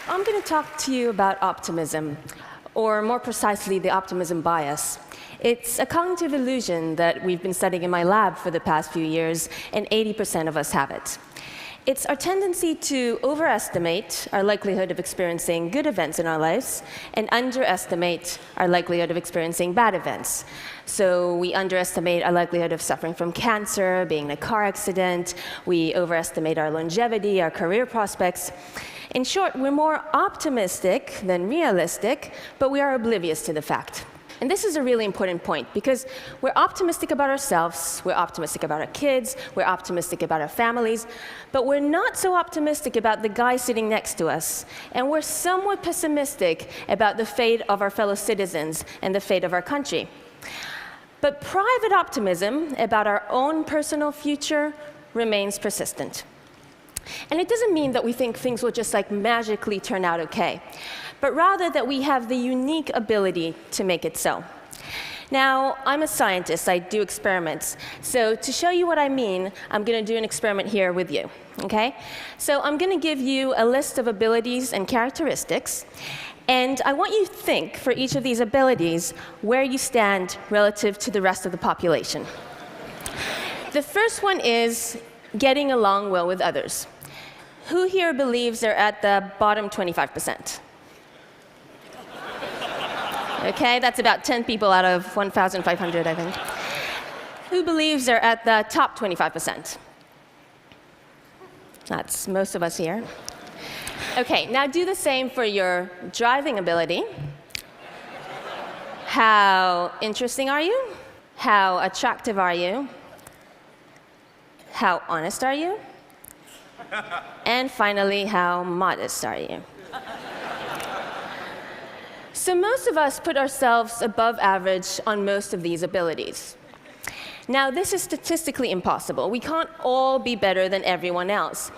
I'm going to talk to you about optimism, or more precisely, the optimism bias. It's a cognitive illusion that we've been studying in my lab for the past few years, and 80% of us have it. It's our tendency to overestimate our likelihood of experiencing good events in our lives and underestimate our likelihood of experiencing bad events. So we underestimate our likelihood of suffering from cancer, being in a car accident. We overestimate our longevity, our career prospects. In short, we're more optimistic than realistic, but we are oblivious to the fact. And this is a really important point, because we're optimistic about ourselves, we're optimistic about our kids, we're optimistic about our families, but we're not so optimistic about the guy sitting next to us. And we're somewhat pessimistic about the fate of our fellow citizens and the fate of our country. But private optimism about our own personal future remains persistent. And it doesn't mean that we think things will just magically turn out okay, but rather that we have the unique ability to make it so. Now, I'm a scientist, I do experiments. So to show you what I mean, I'm going to do an experiment here with you, okay? So I'm going to give you a list of abilities and characteristics, and I want you to think, for each of these abilities, where you stand relative to the rest of the population. The first one is getting along well with others. Who here believes they're at the bottom 25%? Okay, that's about 10 people out of 1,500, I think. Who believes they're at the top 25%? That's most of us here. Okay, now do the same for your driving ability. How interesting are you? How attractive are you? How honest are you? And finally, how modest are you? So most of us put ourselves above average on most of these abilities. Now, this is statistically impossible. We can't all be better than everyone else.